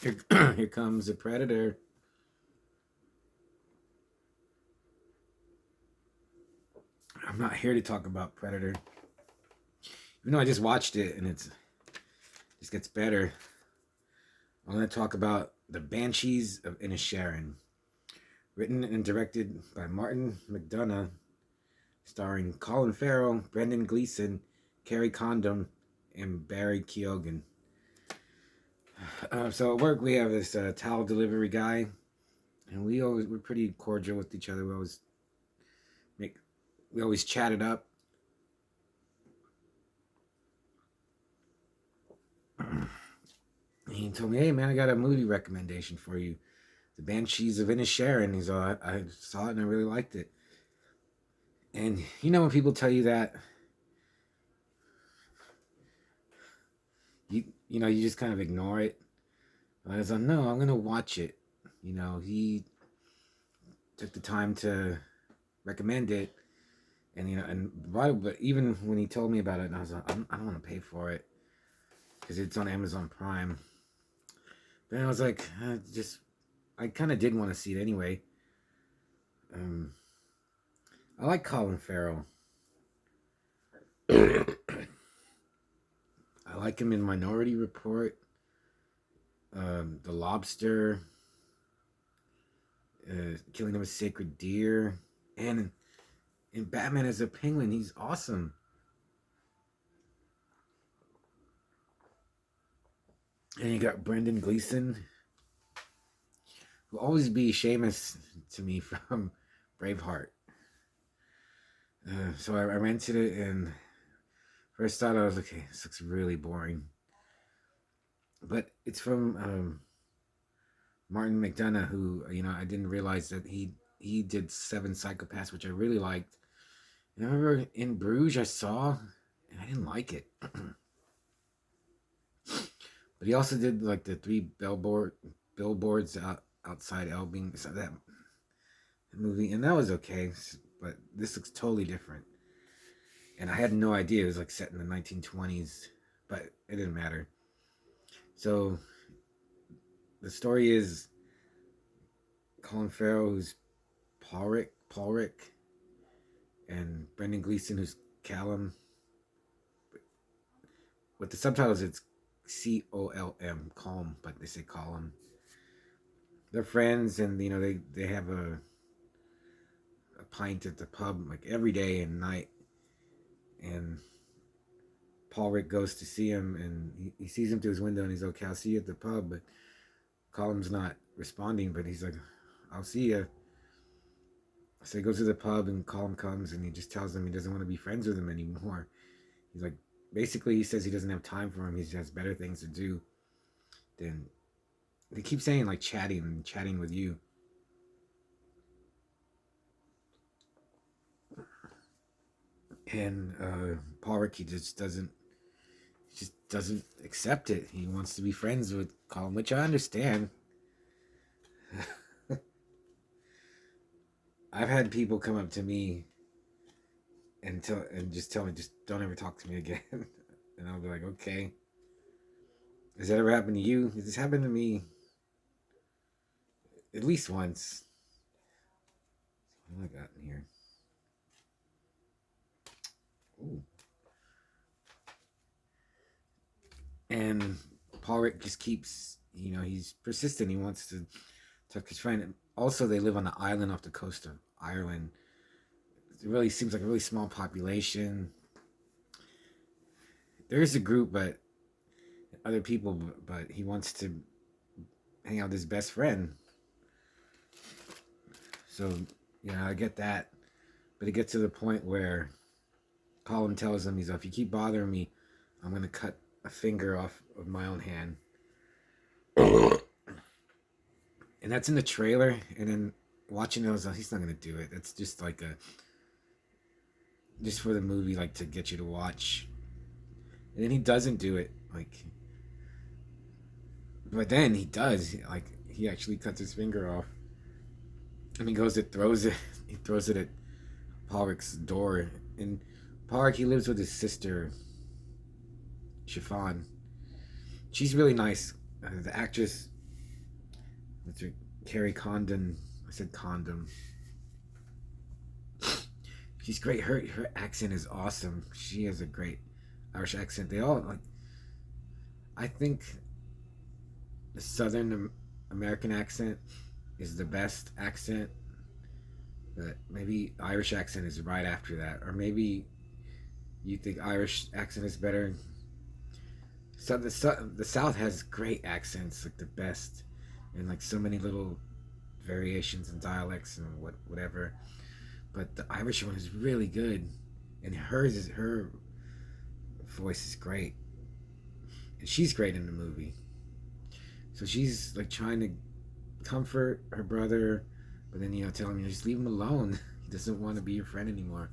Here, here comes the Predator. I'm not here to talk about Predator. Even though I just watched it and it just gets better. I'm going to talk about the Banshees of Inisherin. Written and directed by Martin McDonough. Starring Colin Farrell, Brendan Gleeson, Carrie Condon, and Barry Keoghan. So at work we have this towel delivery guy, and we're pretty cordial with each other. We always chat it up. And he told me, "Hey man, I got a movie recommendation for you, The Banshees of Inisherin." He's all, I saw it and I really liked it. And you know when people tell you that, you just kind of ignore it. I was like, no, I'm gonna watch it. He took the time to recommend it, and but even when he told me about it, and I was like, I don't want to pay for it because it's on Amazon Prime. Then I was like, I kind of did want to see it anyway. I like Colin Farrell. I like him in Minority Report, The Lobster, Killing of a Sacred Deer, and in Batman as a Penguin. He's awesome. And you got Brendan Gleeson, who will always be Seamus to me from Braveheart. So I rented it, and first thought I was like, okay, this looks really boring. But it's from Martin McDonough, who I didn't realize that he did Seven Psychopaths, which I really liked. And I remember in Bruges I saw, and I didn't like it. But he also did like the three billboards outside Elbing, so that movie, and that was okay. But this looks totally different. And I had no idea it was like set in the 1920s, but it didn't matter. So the story is Colin Farrell, who's Paulrick, and Brendan Gleeson, who's Callum. With the subtitles, it's COLM, calm, but they say Colin. They're friends, and they have a pint at the pub like every day and night. And Paulrick goes to see him, and he sees him through his window, and he's like, okay, I'll see you at the pub. But Colin's not responding, but he's like, I'll see you. So he goes to the pub, and Colin comes, and he just tells him he doesn't want to be friends with him anymore. He's like, basically, he says he doesn't have time for him. He has better things to do than, they keep saying like chatting with you. And Paulrick, he just doesn't accept it. He wants to be friends with Colin, which I understand. I've had people come up to me and just tell me, just don't ever talk to me again. And I'll be like, okay. Has that ever happened to you? This happened to me at least once. What do I got in here? Ooh. And Paulrick just keeps, he's persistent. He wants to talk to his friend. Also, they live on an island off the coast of Ireland. It really seems like a really small population. There is a group, but other people, but he wants to hang out with his best friend. So, I get that. But it gets to the point where Colin tells him, he's like, if you keep bothering me, I'm going to cut a finger off of my own hand. And that's in the trailer. And then watching it, I was like, he's not going to do it. That's just like just for the movie, like to get you to watch. And then he doesn't do it. But then he does. He actually cuts his finger off. And he goes and throws it. He throws it at Paulrick's door. And Paulrick, he lives with his sister, Chiffon. She's really nice. The actress, That's her, Carrie Condon. I said condom. She's great. Her accent is awesome. She has a great Irish accent. They all like. I think the Southern American accent is the best accent, but maybe Irish accent is right after that, or maybe you think Irish accent is better. So the South has great accents, like the best, and like so many little variations and dialects and whatever. But the Irish one is really good, and her voice is great, and she's great in the movie. So she's like trying to comfort her brother, but then tell him just leave him alone. He doesn't want to be your friend anymore,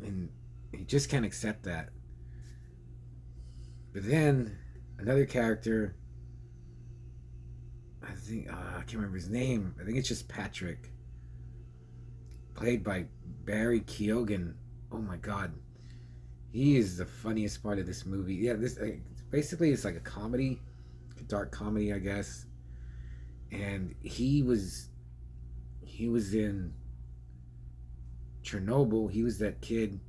and he just can't accept that. But then another character, I think I can't remember his name. I think it's just Patrick, played by Barry Keoghan. Oh my God, he is the funniest part of this movie. Yeah, this basically it's like a comedy, a dark comedy, I guess. And he was in Chernobyl. He was that kid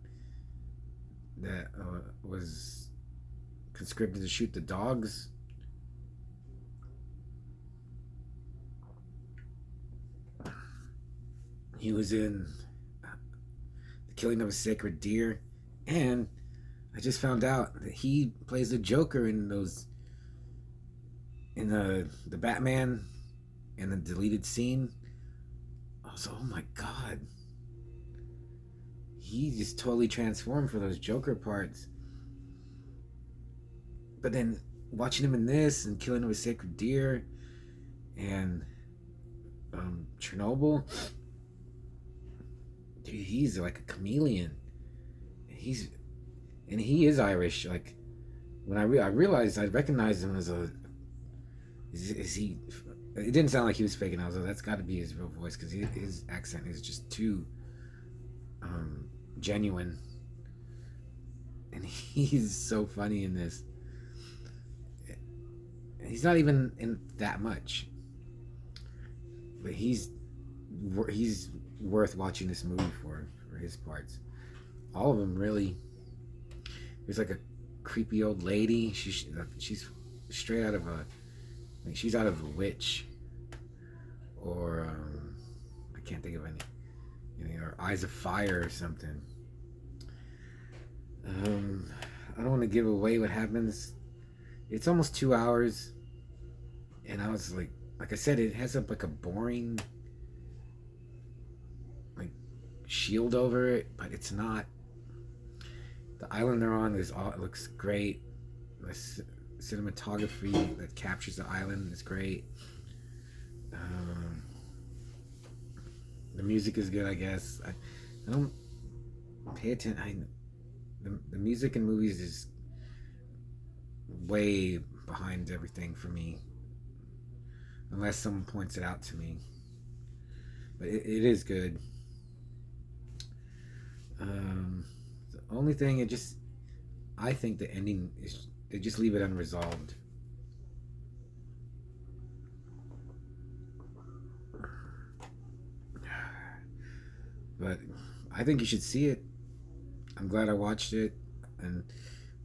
that was conscripted to shoot the dogs. He was in The Killing of a Sacred Deer, and I just found out that he plays the Joker in those in the Batman and the deleted scene. I was oh my God, he just totally transformed for those Joker parts. But then watching him in this and Killing of a Sacred Deer and Chernobyl, dude, he's like a chameleon. He's and he is Irish. Like when I realized I recognized him as a is he? It didn't sound like he was faking. I was like, that's got to be his real voice because his accent is just too genuine, and he's so funny in this. He's not even in that much, but he's worth watching this movie for his parts. All of them really. There's like a creepy old lady. She's straight out of a like she's out of The Witch, or I can't think of any, or Eyes of Fire or something. I don't want to give away what happens. It's almost 2 hours, and I was like I said, it has like a boring like shield over it, but it's not. The island they're on it looks great. The cinematography that captures the island is great. Um, the music is good, I guess. I don't pay attention. The music in movies is way behind everything for me, unless someone points it out to me. But it is good. The only thing I think the ending is they just leave it unresolved. But I think you should see it. I'm glad I watched it. And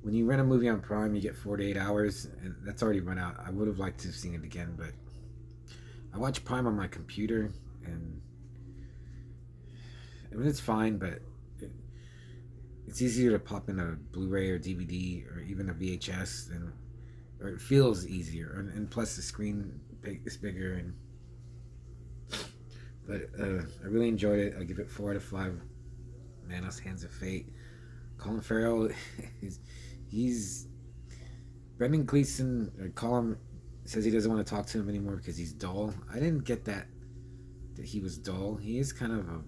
when you rent a movie on Prime, you get 48 hours, and that's already run out. I would have liked to have seen it again, but I watch Prime on my computer, and I mean it's fine, but it's easier to pop in a Blu-ray or DVD or even a VHS, or it feels easier, and plus the screen is bigger. And but I really enjoyed it. I give it 4 out of 5. Manos Hands of Fate. Colin Farrell, he's Brendan Gleeson. Colin says he doesn't want to talk to him anymore because he's dull. I didn't get that he was dull. He is kind of a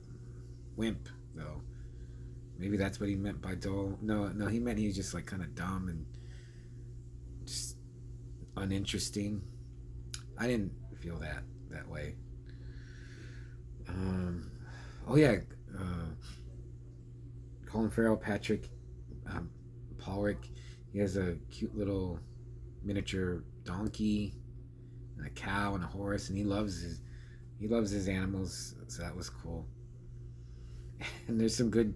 wimp though. Maybe that's what he meant by dull. No, he meant he was just like kind of dumb and just uninteresting. I didn't feel that way. Oh yeah, Colin Farrell, Patrick Polrick. He has a cute little miniature donkey. and a cow and a horse, and he loves his animals, so that was cool. And there's some good,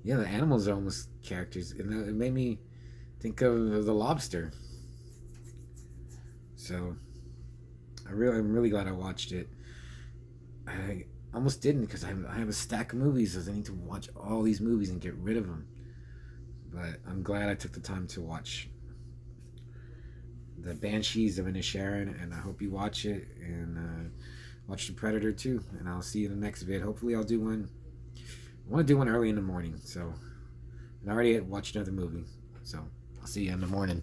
yeah. The animals are almost characters, and it made me think of the lobster. So I'm really glad I watched it. I almost didn't because I have a stack of movies, so I need to watch all these movies and get rid of them. But I'm glad I took the time to watch the Banshees of Inisherin, and I hope you watch it and watch the Predator too. And I'll see you in the next vid. Hopefully, I'll do one. I want to do one early in the morning, so and I already watched another movie, so I'll see you in the morning.